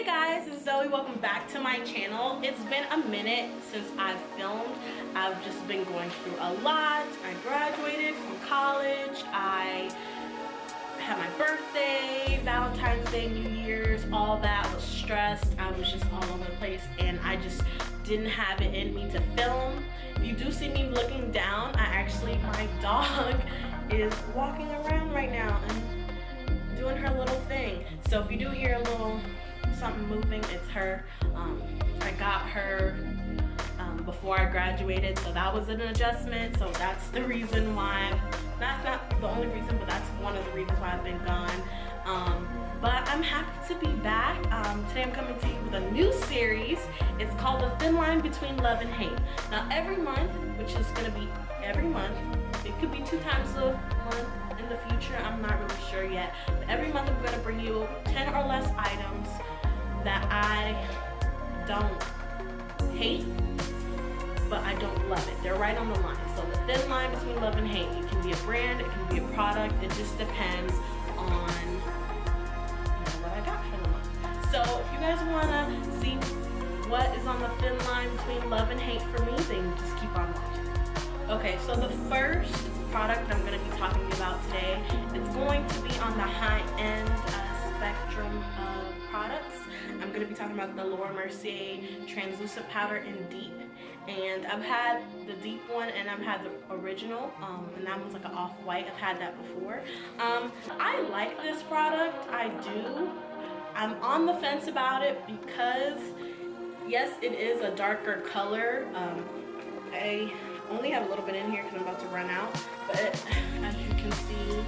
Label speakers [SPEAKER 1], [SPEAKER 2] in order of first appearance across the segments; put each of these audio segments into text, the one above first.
[SPEAKER 1] Hey guys, it's Zoe. Welcome back to my channel. It's been a minute since I've filmed. I've just been going through a lot. I graduated from college. I had my birthday, Valentine's Day, New Year's, all that. I was stressed. I was just all over the place and I just didn't have it in me to film. If you do see me looking down, my dog is walking around right now and doing her little thing. So if you do hear a little something moving, it's her. I got her before I graduated, so that was an adjustment. So that's the reason why. That's not the only reason, but that's one of the reasons why I've been gone. But I'm happy to be back. Today I'm coming to you with a new series. It's called The Thin Line Between Love and Hate. Now every month, which is going to be every month, it could be 2 times a month in the future, I'm not really sure yet. But every month I'm going to bring you 10 or less items that I don't hate, but I don't love it. They're right on the line. So the thin line between love and hate. It can be a brand, it can be a product. It just depends on what I got for the month. So if you guys want to see what is on the thin line between love and hate for me, then just keep on watching. Okay, so the first product I'm going to be talking about today is going to be on the high-end spectrum of products. I'm going to be talking about the Laura Mercier translucent powder in deep, and I've had the deep one and I've had the original, and that one's like an off-white. I've had that before. I like this product, I do. I'm on the fence about it because yes, it is a darker color. I only have a little bit in here because I'm about to run out, but as you can see,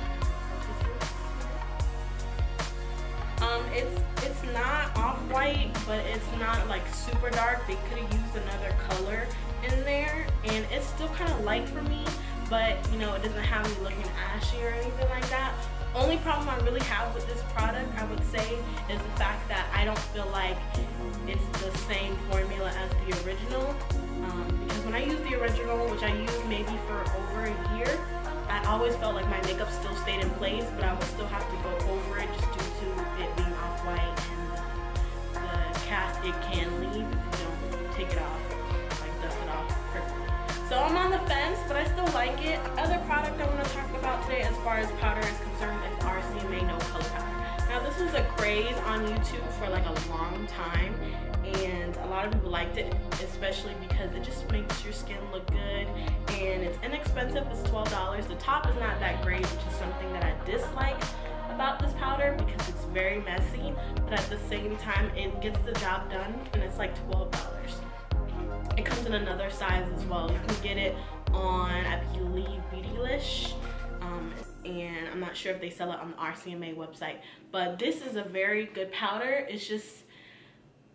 [SPEAKER 1] it's not off-white, but it's not like super dark. They could have used another color in there, and it's still kind of light for me, but you know, it doesn't have me looking ashy or anything like that. Only problem I really have with this product, I would say, is the fact that I don't feel like it's the same formula as the original, because when I use the original, which I used maybe for over a year, I always felt like my makeup still stayed in place, but I would still have to go over it just due to it being off-white and the cast it can leave if you don't take it off, like dust it off perfectly. So I'm on the fence, but I still like it. Other product I want to talk about today as far as powder is concerned is RCMA No Color Powder. Now this was a craze on YouTube for like a long time, and a lot of people liked it, especially because it just makes your skin look good, and it's inexpensive. It's $12. The top is not that great, which is something that I dislike about this powder because it's very messy, but at the same time it gets the job done, and it's like $12. It comes in another size as well. You can get it on, I believe, Beautylish, and I'm not sure if they sell it on the RCMA website, but this is a very good powder. It's just,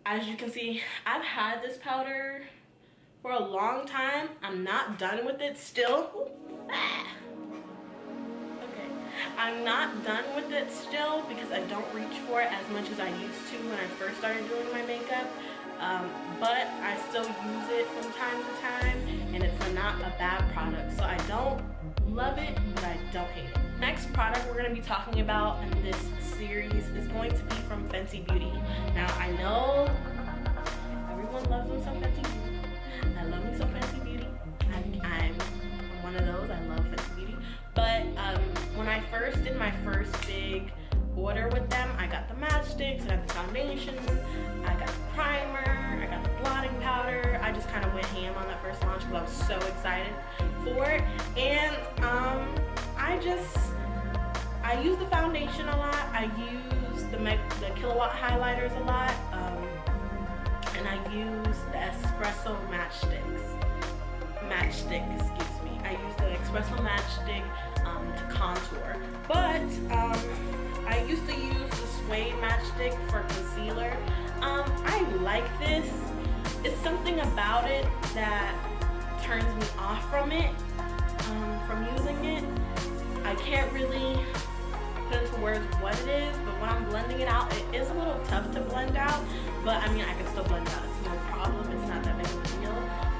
[SPEAKER 1] as you can see, I've had this powder for a long time. I'm not done with it still. Okay, I'm not done with it still because I don't reach for it as much as I used to when I first started doing my makeup. But I still use it from time to time, and it's not a bad product. So I don't love it, but I don't hate it. Next product we're going to be talking about in this series is going to be from Fenty Beauty. Now I know everyone loves me some Fenty Beauty. I love me some Fenty Beauty. I'm one of those. I love Fenty Beauty. But when I first did my first big order with them, I got the matchsticks, I got the foundation, I got the primer, I got the blotting powder. I just kind of went ham on that first launch because I was so excited for it. And I use the foundation a lot. I use the Killawatt highlighters a lot, and I use the espresso matchstick, excuse me. I use the espresso matchstick to contour, but I used to use the suede matchstick for concealer. I like this. It's something about it that turns me off from it, from using it. I can't really put into words what it is, but when I'm blending it out, it is a little tough to blend out, but I mean, I can still blend it out. It's no problem. It's not that big of a deal,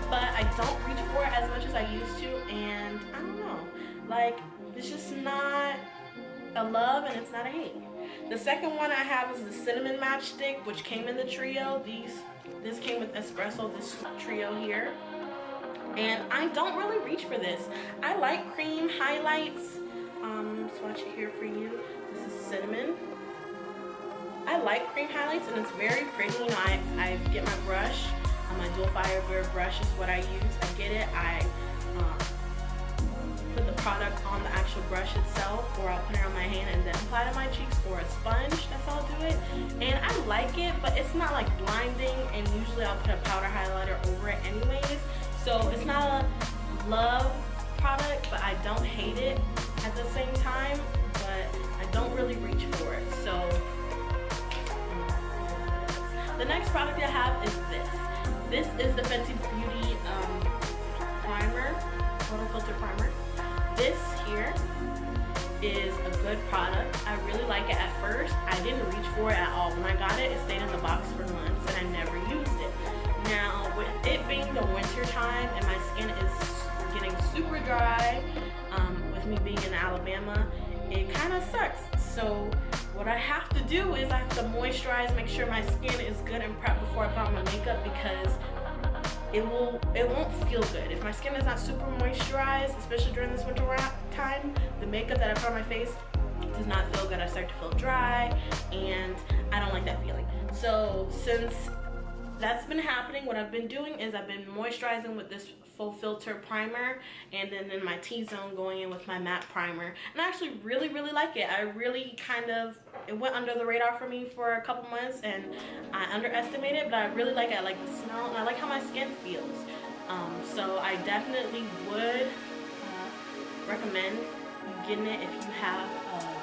[SPEAKER 1] but I don't reach for it as much as I used to, and I don't know, like, it's just not a love and it's not a hate. The second one I have is the cinnamon matchstick, which came in the trio. This came with espresso, this trio here. And I don't really reach for this. I like cream highlights. Swatch it here for you. This is cinnamon. I like cream highlights and it's very pretty. You know, I get my brush. My dual fiber brush is what I use. I get it. I put the product on the actual brush itself, or I'll put it on my hand and then apply it to my cheeks, or a sponge. That's how I'll do it. And I like it, but it's not like blinding. And usually I'll put a powder highlighter over it anyways. So it's not a love product, but I don't hate it at the same time. But I don't really reach for it. So the next product I have is this. This is the Fenty Beauty primer, photo filter primer. This here is a good product. I really like it at first. I didn't reach for it at all. When I got it, it stayed in the box for months and I never used it. Now, with it being the winter time and my skin is getting super dry, with me being in Alabama, it kind of sucks. So what I have to do is I have to moisturize, make sure my skin is good and prepped before I put on my makeup, because it won't feel good. If my skin is not super moisturized, especially during this winter time, the makeup that I put on my face does not feel good. I start to feel dry and I don't like that feeling. So since that's been happening, what I've been doing is I've been moisturizing with this full filter primer, and then in my T-zone going in with my matte primer. And I actually really like it. I really it went under the radar for me for a couple months and I underestimated it, but I really like it. I like the smell and I like how my skin feels. So I definitely would recommend getting it if you have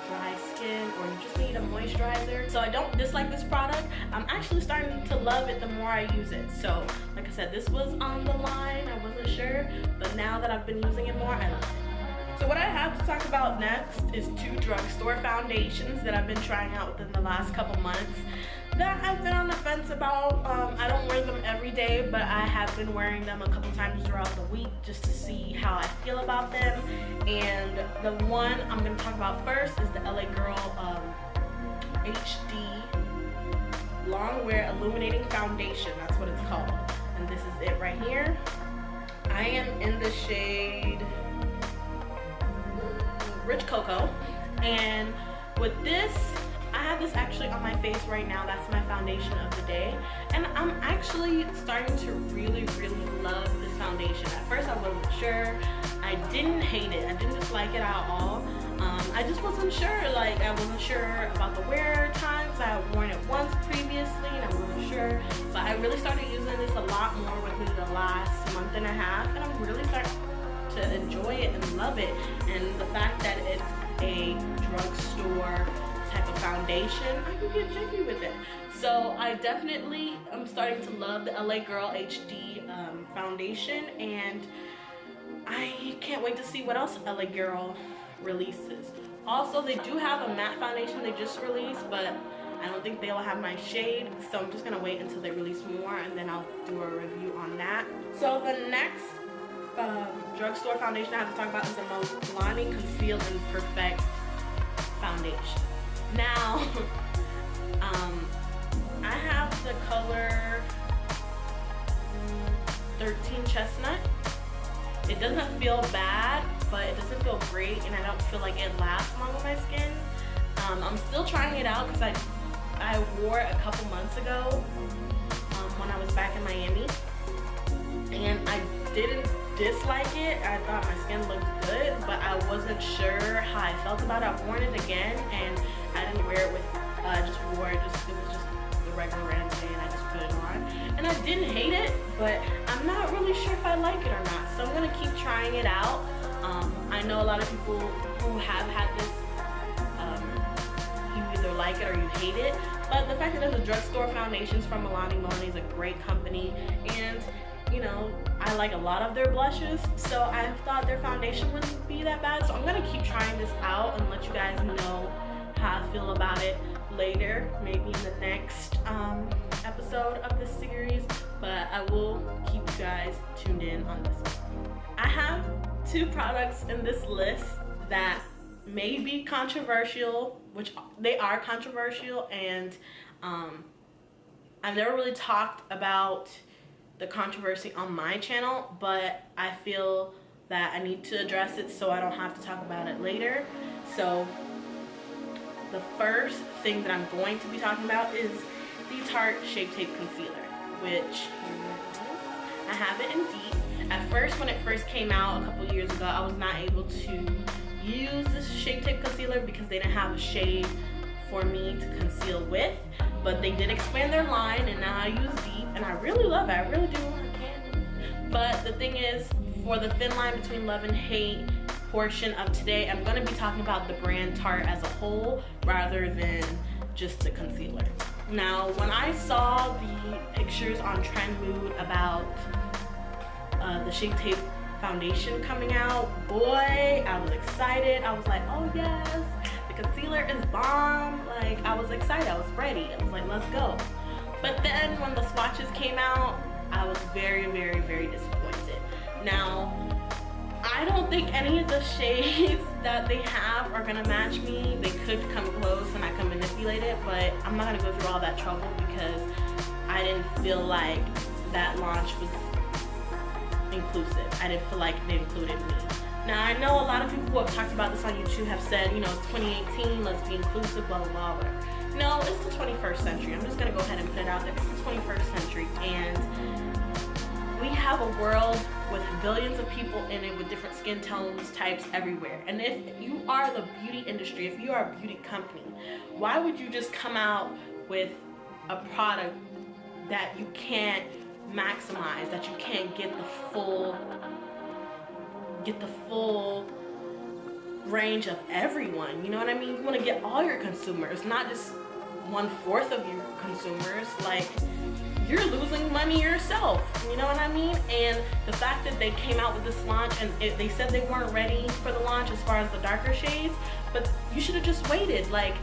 [SPEAKER 1] dry skin or you just need a moisturizer. So I don't dislike this product. I'm actually starting to love it the more I use it. So like I said, this was on the line. I wasn't sure, but now that I've been using it more, I love it. So what I have to talk about next is 2 drugstore foundations that I've been trying out within the last couple months that I've been on the fence about. I don't wear them every day, but I have been wearing them a couple times throughout the week just to see how I feel about them. And the one I'm going to talk about first is the LA Girl HD Long Wear Illuminating Foundation. That's what it's called. And this is it right here. I am in the shade Rich Cocoa. And with this, I have this actually on my face right now. That's my foundation of the day. And I'm actually starting to really love this foundation. At first I wasn't sure. I didn't hate it. I didn't dislike it at all. I just wasn't sure. Like, I wasn't sure about the wear times. I had worn it once previously and I wasn't sure. But I really started using this a lot more within the last month and a half. And I'm really starting to enjoy it and love it. And the fact that it's a drugstore type of foundation, I can get jiggy with it. So I definitely am starting to love the LA Girl HD foundation, and I can't wait to see what else LA Girl releases. Also, they do have a matte foundation they just released, but I don't think they'll have my shade, so I'm just gonna wait until they release more and then I'll do a review on that. So the next drugstore foundation I have to talk about is the Milani Conceal and Perfect foundation. Now, I have the color 13 Chestnut. It doesn't feel bad, but it doesn't feel great, and I don't feel like it lasts long on my skin. I'm still trying it out because I wore it a couple months ago when I was back in Miami, and I didn't dislike it. I thought my skin looked good, but I wasn't sure how I felt about it. I've worn it again, and I didn't wear it with, I just wore it, it was just the regular random day, and I just put it on. And I didn't hate it, but I'm not really sure if I like it or not. So I'm gonna keep trying it out. I know a lot of people who have had this, you either like it or you hate it. But the fact that there's a drugstore foundations from Milani is a great company, and you know, I like a lot of their blushes, so I thought their foundation wouldn't be that bad. So I'm gonna keep trying this out and let you guys know how I feel about it later, maybe in the next episode of this series, but I will keep you guys tuned in on this one. I have 2 products in this list that may be controversial, which they are controversial, and I've never really talked about the controversy on my channel, but I feel that I need to address it so I don't have to talk about it later. So the first thing that I'm going to be talking about is the Tarte Shape Tape Concealer, which I have it in deep. At first, when it first came out a couple years ago, I was not able to use this Shape Tape Concealer because they didn't have a shade for me to conceal with, but they did expand their line, and now I use deep, and I really love it. I really do. I can't. But the thing is, for the thin line between love and hate portion of today, I'm going to be talking about the brand Tarte as a whole rather than just the concealer. Now, when I saw the pictures on Trend Mood about the Shape Tape foundation coming out, boy, I was excited. I was like, oh yes, the concealer is bomb. Like, I was excited. I was ready. I was like, let's go. But then when the swatches came out, I was very, very, very disappointed. Now, I don't think any of the shades that they have are gonna match me. They could come close and I can manipulate it, but I'm not gonna go through all that trouble because I didn't feel like that launch was inclusive. I didn't feel like they included me. Now, I know a lot of people who have talked about this on YouTube have said, you know, it's 2018, let's be inclusive, blah, blah, blah, whatever. No, it's the 21st century. I'm just gonna go ahead and put it out there. It's the 21st century, and we have a world with billions of people in it with different skin tones, types everywhere. And if you are the beauty industry, if you are a beauty company, why would you just come out with a product that you can't maximize, that you can't get the full range of everyone? You know what I mean? You want to get all your consumers, not just 1/4 of your consumers. Like, you're losing money yourself, you know what I mean? And the fact that they came out with this launch and they said they weren't ready for the launch as far as the darker shades, but you should have just waited. Like,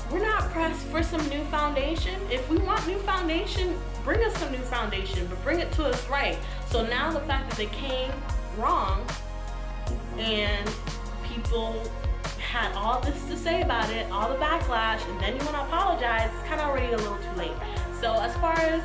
[SPEAKER 1] we're not pressed for some new foundation. If we want new foundation, bring us some new foundation, but bring it to us right. So now the fact that they came wrong and people had all this to say about it, all the backlash, and then you want to apologize, it's kind of already a little too late. So as far as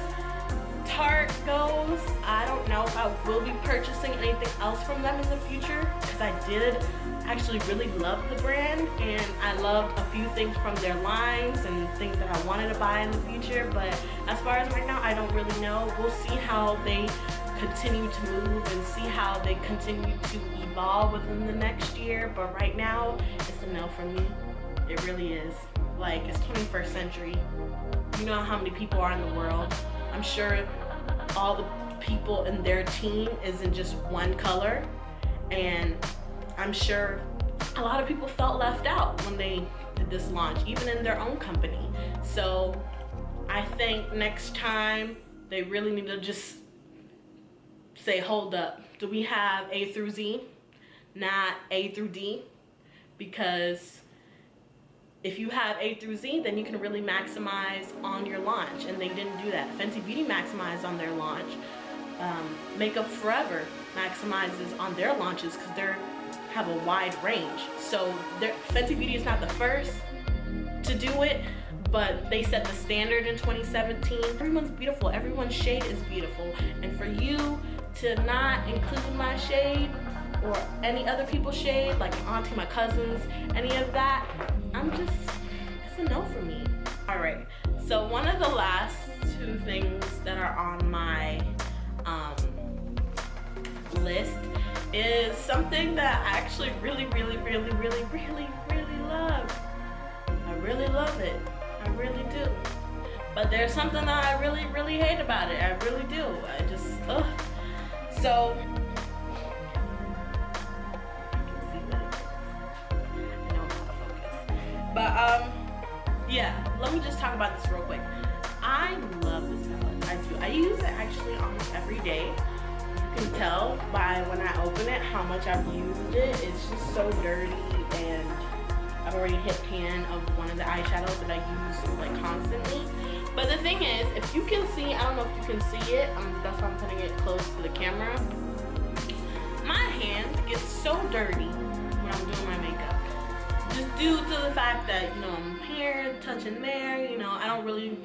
[SPEAKER 1] Tarte goes, I don't know if I will be purchasing anything else from them in the future, because I did actually really love the brand, and I loved a few things from their lines and things that I wanted to buy in the future. But as far as right now, I don't really know. We'll see how they continue to move and see how they continue to evolve within the next year. But right now, it's a no for me. It really is. Like, it's 21st century. You know how many people are in the world. I'm sure all the people in their team isn't just one color, and I'm sure a lot of people felt left out when they did this launch, even in their own company. So I think next time they really need to just say, hold up, do we have A through Z, not A through D? Because if you have A through Z, then you can really maximize on your launch, and they didn't do that. Fenty Beauty maximized on their launch. Makeup Forever maximizes on their launches because they have a wide range. So Fenty Beauty is not the first to do it, but they set the standard in 2017. Everyone's beautiful. Everyone's shade is beautiful. And for you to not include my shade or any other people's shade, like my auntie, my cousins, any of that, it's a no for me. All right, so one of the last two things that are on my list is something that I actually really love. I really love it. I really do. But there's something that I really hate about it. I really do. I just, ugh. So, but yeah, let me just talk about this real quick. I love this palette. I do. I use it actually almost every day. You can tell by when I open it how much I've used it. It's just so dirty, and I've already hit pan of one of the eyeshadows that I use like constantly. But the thing is, if you can see, I don't know if you can see it, that's why I'm putting it close to the camera. My hands get so dirty when when I'm doing my makeup. Just due to the fact that, you know, I'm here, touching there, you know, I don't really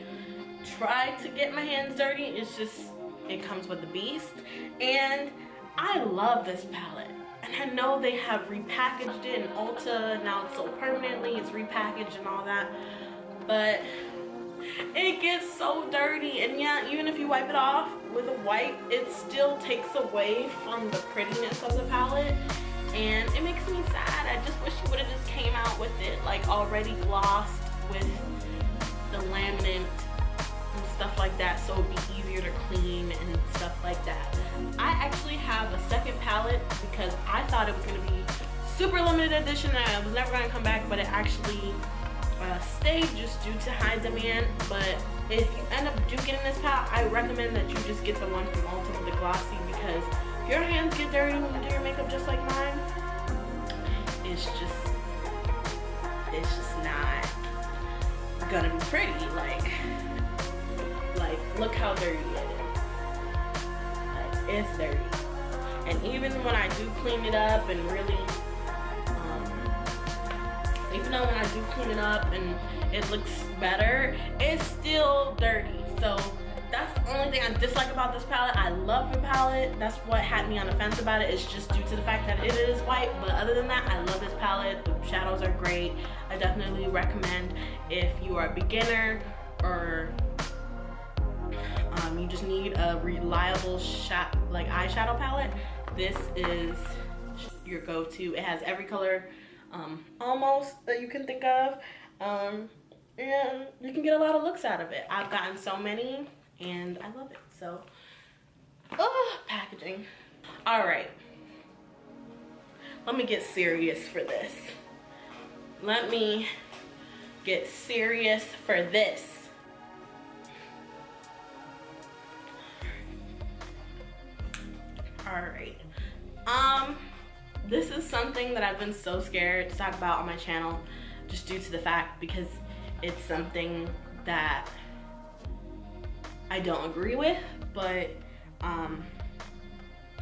[SPEAKER 1] try to get my hands dirty. It's just, it comes with the beast. And I love this palette. And I know they have repackaged it in Ulta, now it's sold permanently, it's repackaged and all that. But it gets so dirty, and yeah, even if you wipe it off with a wipe, it still takes away from the prettiness of the palette, and it makes me sad. I just wish you would have just came out with it like already glossed with the laminate and stuff like that, so it'd be easier to clean and stuff like that. I actually have a second palette because I thought it was going to be super limited edition and I was never going to come back, but it actually stayed just due to high demand. But if you end up getting this palette, I recommend that you just get the one from Ulta with the glossy, because if your hands get dirty when you do your makeup just like mine, it's just not gonna be pretty. Like look how dirty it is. Like, it's dirty. And even when I do clean it up and really even though when I do clean it up and it looks better, it's still dirty. So that's the only thing I dislike about this palette. I love the palette. That's what had me on the fence about it. It's just due to the fact that it is white. But other than that, I love this palette. The shadows are great. I definitely recommend if you are a beginner or you just need a reliable eyeshadow palette. This is your go-to. It has every color almost that you can think of, and you can get a lot of looks out of it. I've gotten so many and I love it. So packaging. All right, let me get serious for this. Let me get serious for this. All right, this is something that I've been so scared to talk about on my channel, just due to the fact because it's something that I don't agree with, but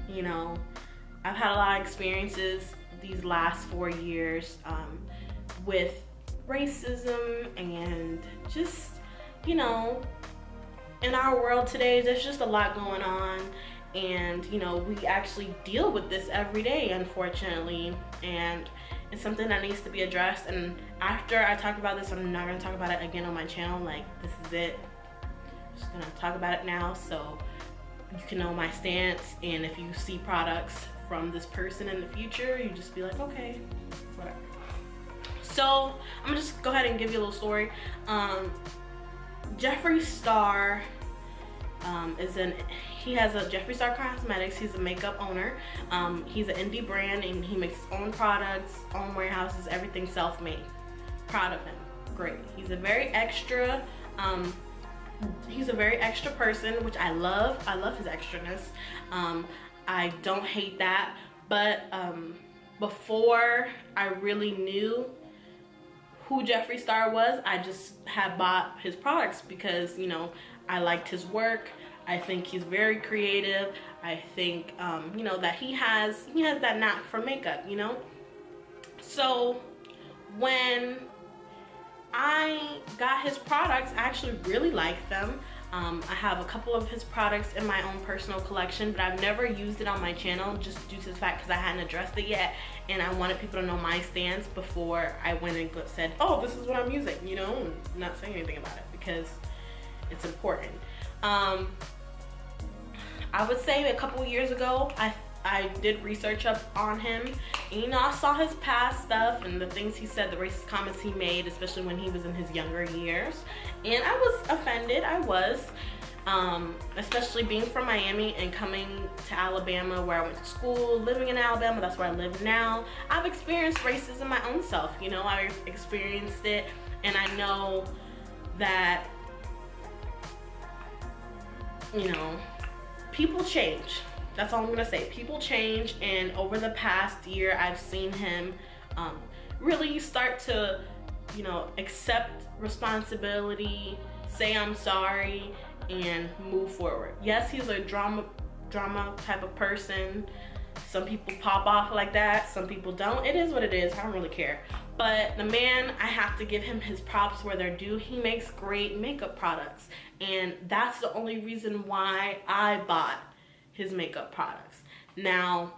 [SPEAKER 1] you know, I've had a lot of experiences these last 4 years with racism and just, you know, in our world today, there's just a lot going on. And you know, we actually deal with this every day, unfortunately, and it's something that needs to be addressed. And after I talk about this, I'm not going to talk about it again on my channel. Like, this is it. I'm just going to talk about it now so you can know my stance, and if you see products from this person in the future, you just be like, okay, whatever. So I'm gonna just go ahead and give you a little story. Jeffree Star he has a Jeffree Star Cosmetics. He's a makeup owner. He's an indie brand and he makes his own products, own warehouses, everything self-made. Proud of him. Great. He's a very extra person, which I love. I love his extraness. I don't hate that, but before I really knew who Jeffree Star was, I just had bought his products because, you know, I liked his work. I think he's very creative. I think, you know, that he has that knack for makeup, you know? So when I got his products, I actually really liked them. I have a couple of his products in my own personal collection, but I've never used it on my channel just due to the fact because I hadn't addressed it yet, and I wanted people to know my stance before I went and said, oh, this is what I'm using, you know, and not saying anything about it because it's important. I would say a couple years ago, I did research up on him, and you know, I saw his past stuff and the things he said, the racist comments he made, especially when he was in his younger years, and I was offended. I was, especially being from Miami and coming to Alabama where I went to school, living in Alabama, that's where I live now. I've experienced racism my own self, you know, I've experienced it, and I know that, you know, people change. That's all I'm gonna say. People change, and over the past year, I've seen him really start to, you know, accept responsibility, say I'm sorry, and move forward. Yes, he's a drama type of person, Some people pop off like that, some people don't. It is what it is, I don't really care. But the man, I have to give him his props where they're due. He makes great makeup products, and that's the only reason why I bought his makeup products. Now,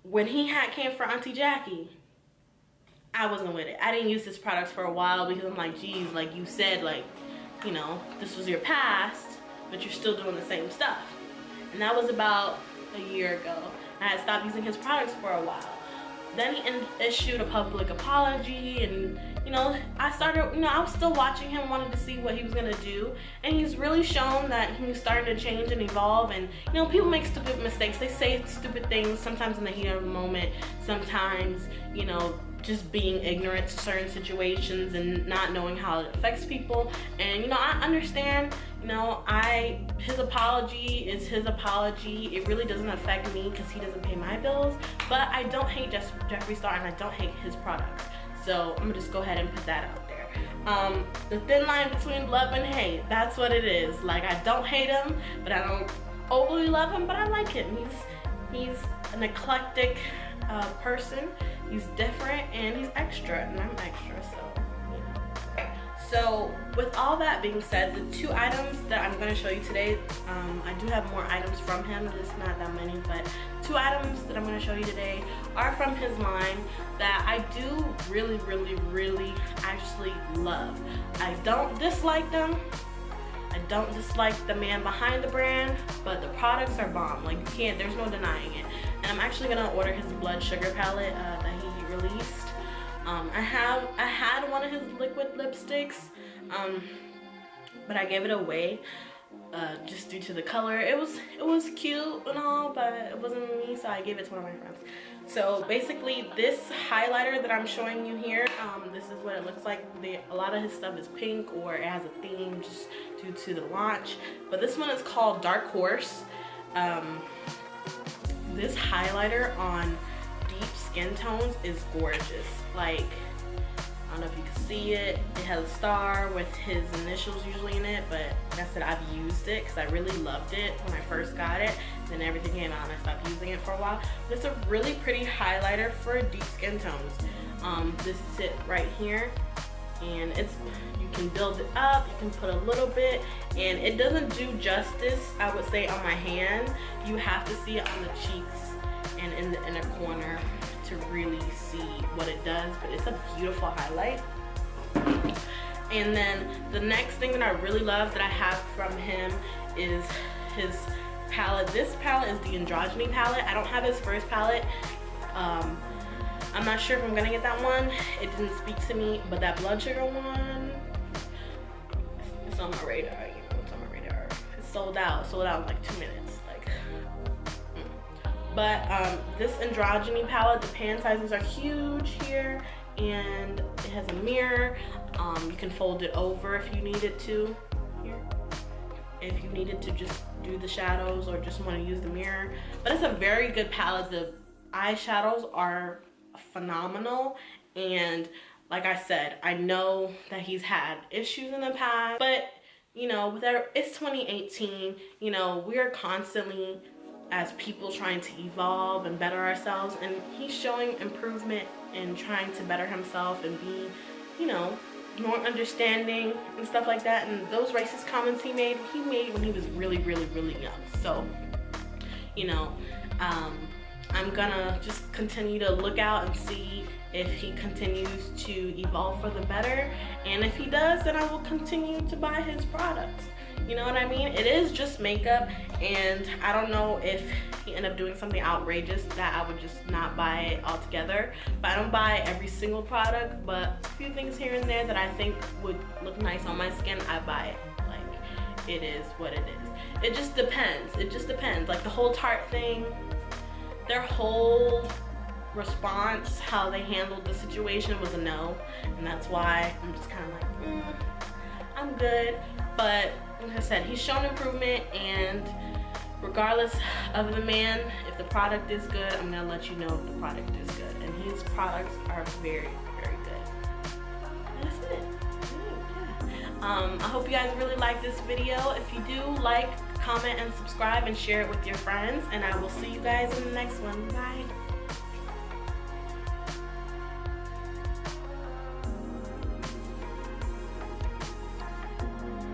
[SPEAKER 1] when he came for Auntie Jackie, I wasn't with it. I didn't use his products for a while because I'm like, geez, like you said, like, you know, this was your past, but you're still doing the same stuff. And that was about a year ago. I had stopped using his products for a while. Then he issued a public apology, and you know, I started, you know, I was still watching him, wanted to see what he was gonna do, and he's really shown that he's starting to change and evolve. And you know, people make stupid mistakes, they say stupid things, sometimes in the heat of the moment, sometimes, you know, just being ignorant to certain situations and not knowing how it affects people. And you know, I understand, you know, his apology is his apology. It really doesn't affect me because he doesn't pay my bills. But I don't hate Jeffree Star, and I don't hate his products. So I'm gonna just go ahead and put that out there. The thin line between love and hate, that's what it is. Like, I don't hate him, but I don't overly love him, but I like him. He's an eclectic person. He's different and he's extra, and I'm extra, so you know. So with all that being said, the 2 items that I'm going to show you today, I do have more items from him, there's not that many, but 2 items that I'm going to show you today are from his line that I do really, really, really actually love. I don't dislike them. I don't dislike the man behind the brand, but the products are bomb. Like, you can't, there's no denying it. And I'm actually gonna order his blood sugar palette that he released. I had one of his liquid lipsticks, but I gave it away just due to the color. It was cute and all, but it wasn't me, so I gave it to one of my friends. So basically, this highlighter that I'm showing you here, this is what it looks like. A lot of his stuff is pink, or it has a theme just due to the launch. But this one is called Dark Horse. This highlighter on deep skin tones is gorgeous. Like, I don't know if you can see it. It has a star with his initials usually in it, but like I said, I've used it because I really loved it when I first got it. Then everything came out and I stopped using it for a while. But it's a really pretty highlighter for deep skin tones. This is it right here, and you can build it up, you can put a little bit, and it doesn't do justice, I would say, on my hand. You have to see it on the cheeks and in the inner corner to really see what it does, but it's a beautiful highlight. And then the next thing that I really love that I have from him is his palette. This palette is the Androgyny palette. I don't have his first palette. I'm not sure if I'm gonna get that one. It didn't speak to me, but that blood sugar one, it's on my radar. You know, it's on my radar. It's sold out in like 2 minutes. Like, But this Androgyny palette, the pan sizes are huge here, and it has a mirror. You can fold it over if you needed to. Here, if you needed to just do the shadows or just want to use the mirror. But it's a very good palette. The eyeshadows are phenomenal, and like I said, I know that he's had issues in the past, but you know, it's 2018. You know, we are constantly, as people, trying to evolve and better ourselves, and he's showing improvement and trying to better himself and be, you know, more understanding and stuff like that. And those racist comments he made when he was really, really, really young. So, you know, I'm gonna just continue to look out and see if he continues to evolve for the better, and if he does, then I will continue to buy his products. You know what I mean? It is just makeup, and I don't know if he ended up doing something outrageous that I would just not buy it altogether. But I don't buy every single product, but a few things here and there that I think would look nice on my skin, I buy it. Like, it is what it is. It just depends. It just depends. Like the whole Tarte thing, their whole response, how they handled the situation was a no, and that's why I'm just kind of like, I'm good. But like I said, he's shown improvement, and regardless of the man, if the product is good, I'm gonna let you know if the product is good, and his products are very, very good. That's it. Yeah. I hope you guys really like this video. If you do, like, comment, and subscribe, and share it with your friends. And I will see you guys in the next one. Bye.